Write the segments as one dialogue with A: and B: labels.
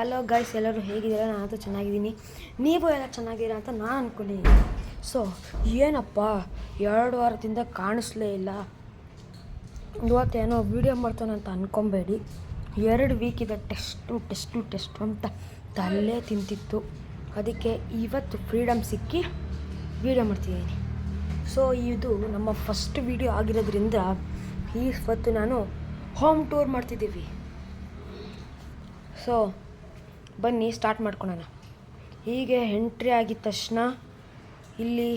A: Hello guys, ಎಲ್ಲರೂ ಹೇಗಿದ್ದೀರಾ? ನಾನಂತೂ ಚೆನ್ನಾಗಿದ್ದೀನಿ. ನೀವು ಎಲ್ಲ ಚೆನ್ನಾಗಿದ್ದೀರಾ ಅಂತ ನಾನು ಅಂದ್ಕೊಂಡಿದ್ದೀನಿ. ಸೊ ಏನಪ್ಪ 2 ವಾರದಿಂದ ಕಾಣಿಸ್ಲೇ ಇಲ್ಲ, ಇವತ್ತೇನೋ ವೀಡಿಯೋ ಮಾಡ್ತಾನೆ ಅಂತ ಅಂದ್ಕೊಬೇಡಿ. 2 ವೀಕಿಂದ ಟೆಸ್ಟು ಅಂತ ತಲೆ ತಿಂತಿತ್ತು. ಅದಕ್ಕೆ ಇವತ್ತು ಫ್ರೀಡಮ್ ಸಿಕ್ಕಿ ವೀಡಿಯೋ ಮಾಡ್ತಿದ್ದೀನಿ. ಸೊ ಇದು ನಮ್ಮ ಫಸ್ಟ್ ವೀಡಿಯೋ ಆಗಿರೋದ್ರಿಂದ ಇವತ್ತು ನಾನು ಹೋಮ್ ಟೂರ್ ಮಾಡ್ತಿದ್ದೀವಿ. ಸೊ ಬನ್ನಿ ಸ್ಟಾರ್ಟ್ ಮಾಡ್ಕೊಳ್ಳೋಣ. ಹೀಗೆ ಎಂಟ್ರಿ ಆಗಿದ ತಕ್ಷಣ ಇಲ್ಲಿ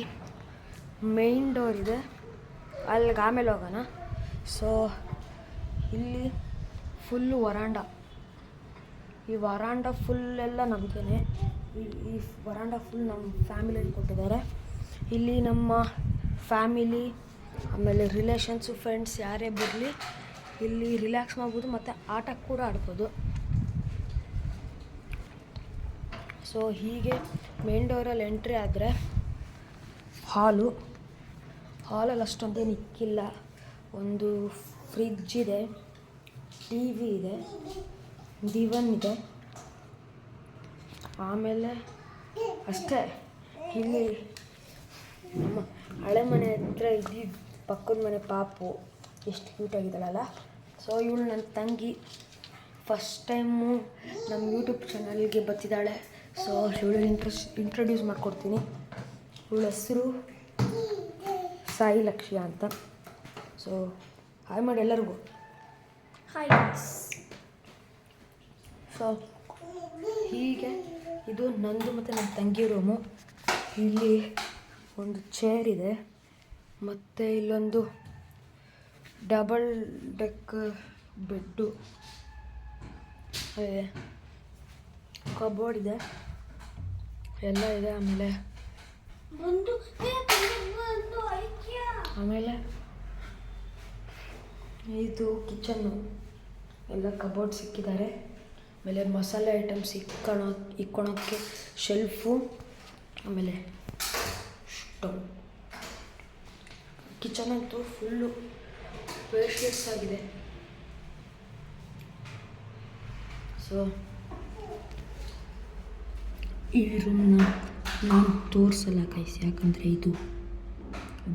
A: ಮೇನ್ ಡೋರ್ ಇದೆ, ಅಲ್ಲಿಗೆ ಆಮೇಲೆ ಹೋಗೋಣ. ಸೊ ಇಲ್ಲಿ ಫುಲ್ಲು ವರಾಂಡ, ಈ ವರಾಂಡ ಫುಲ್ಲೆಲ್ಲ ನಮ್ಮದೇ. ಈ ವರಾಂಡ ಫುಲ್ ನಮ್ಮ ಫ್ಯಾಮಿಲಿಯಲ್ಲಿ ಕೊಟ್ಟಿದ್ದಾರೆ. ಇಲ್ಲಿ ನಮ್ಮ ಫ್ಯಾಮಿಲಿ ಆಮೇಲೆ ರಿಲೇಷನ್ಸು ಫ್ರೆಂಡ್ಸ್ ಯಾರೇ ಬರಲಿ ಇಲ್ಲಿ ರಿಲ್ಯಾಕ್ಸ್ ಮಾಡ್ಬೋದು ಮತ್ತು ಆಟ ಕೂಡ ಆಡ್ಬೋದು. ಸೊ ಹೀಗೆ ಮೇನ್ ಡೋರಲ್ಲಿ ಎಂಟ್ರಿ ಆದರೆ ಹಾಲಲ್ಲಿ ಅಷ್ಟೊಂದೇನು ಇಕ್ಕಿಲ್ಲ. ಒಂದು ಫ್ರಿಜ್ ಇದೆ, ಟಿ ವಿ ಇದೆ, ದಿವನ್ ಇದೆ, ಆಮೇಲೆ ಅಷ್ಟೇ. ಇಲ್ಲಿ ನಮ್ಮ ಹಳೆ ಮನೆ ಹತ್ರ ಇದ್ದಿದ್ದು ಪಕ್ಕದ ಮನೆ ಪಾಪು ಎಷ್ಟು ಕ್ಯೂಟಾಗಿದ್ದಾಳಲ್ಲ. ಸೊ ಇವಳು ನನ್ನ ತಂಗಿ, ಫಸ್ಟ್ ಟೈಮು ನಮ್ಮ ಯೂಟ್ಯೂಬ್ ಚಾನಲ್ಗೆ ಬರ್ತಿದ್ದಾಳೆ. ಸೊ ಇವಳು ಇಂಟ್ರೊಡ್ಯೂಸ್ ಮಾಡಿಕೊಡ್ತೀನಿ. ಇವಳ ಹೆಸರು ಸಾಯಿ ಲಕ್ಷ್ಯ ಅಂತ. ಸೊ ಹಾಯ್ ಮಾಡಿ ಎಲ್ಲರಿಗೂ.
B: ಹಾಯ್.
A: ಸೊ ಹೀಗೆ ಇದು ನಂದು ಮತ್ತು ನನ್ನ ತಂಗಿ ರೂಮು. ಇಲ್ಲಿ ಒಂದು ಚೇರ್ ಇದೆ, ಮತ್ತು ಇಲ್ಲೊಂದು ಡಬಲ್ ಡೆಕ್ ಬೆಡ್ಡು ಇದೆ, ಕಬೋರ್ಡ್ ಇದೆ, ಎಲ್ಲ ಇದೆ. ಆಮೇಲೆ ಇದು ಕಿಚನ್ನು, ಎಲ್ಲ ಕಬೋರ್ಡ್ ಸಿಕ್ಕಿದ್ದಾರೆ. ಆಮೇಲೆ ಮಸಾಲೆ ಐಟಮ್ಸ್ ಇಕ್ಕೊಳೋಕ್ಕೆ ಶೆಲ್ಫು, ಆಮೇಲೆ ಸ್ಟವ್. ಕಿಚನ್ ಅಂತೂ ಫುಲ್ಲು ಸ್ಪೇಷಿಯಸ್ ಆಗಿದೆ. ಸೊ ಈ ರೂಮ್ನ ನಾನು ತೋರಿಸಲ್ಲ ಗೈಸ್, ಯಾಕಂದರೆ ಇದು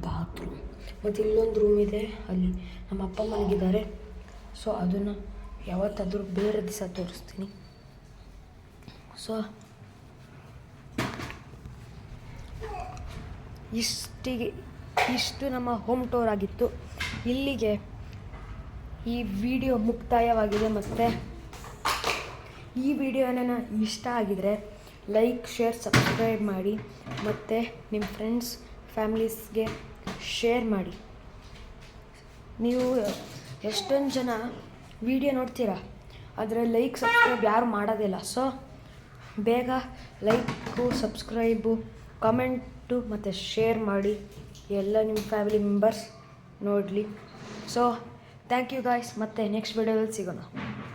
A: ಬಾತ್ರೂಮ್. ಮತ್ತು ಇಲ್ಲೊಂದು ರೂಮ್ ಇದೆ, ಅಲ್ಲಿ ನಮ್ಮ ಅಪ್ಪ ಮಲಗಿದ್ದಾರೆ. ಸೊ ಅದನ್ನು ಯಾವತ್ತಾದರೂ ಬೇರೆ ದಿವಸ ತೋರಿಸ್ತೀನಿ. ಸೊ ಇಷ್ಟು ನಮ್ಮ ಹೋಮ್ ಟೂರ್ ಆಗಿತ್ತು. ಇಲ್ಲಿಗೆ ಈ ವಿಡಿಯೋ ಮುಕ್ತಾಯವಾಗಿದೆ. ಮತ್ತು ಈ ವಿಡಿಯೋನ ಇಷ್ಟ ಆಗಿದರೆ ಲೈಕ್, ಶೇರ್, ಸಬ್ಸ್ಕ್ರೈಬ್ ಮಾಡಿ. ಮತ್ತು ನಿಮ್ಮ ಫ್ರೆಂಡ್ಸ್ ಫ್ಯಾಮಿಲೀಸ್ಗೆ ಶೇರ್ ಮಾಡಿ. ನೀವು ಎಷ್ಟೊಂದು ಜನ ವಿಡಿಯೋ ನೋಡ್ತೀರಾ, ಆದರೆ ಲೈಕ್ ಸಬ್ಸ್ಕ್ರೈಬ್ ಯಾರು ಮಾಡೋದಿಲ್ಲ. ಸೊ ಬೇಗ ಲೈಕು, ಸಬ್ಸ್ಕ್ರೈಬು, ಕಮೆಂಟು ಮತ್ತು ಶೇರ್ ಮಾಡಿ, ಎಲ್ಲ ನಿಮ್ಮ ಫ್ಯಾಮಿಲಿ ಮೆಂಬರ್ಸ್ ನೋಡಲಿ. ಸೊ ಥ್ಯಾಂಕ್ ಯು ಗಾಯ್ಸ್, ಮತ್ತು ನೆಕ್ಸ್ಟ್ ವಿಡಿಯೋದಲ್ಲಿ ಸಿಗೋಣ.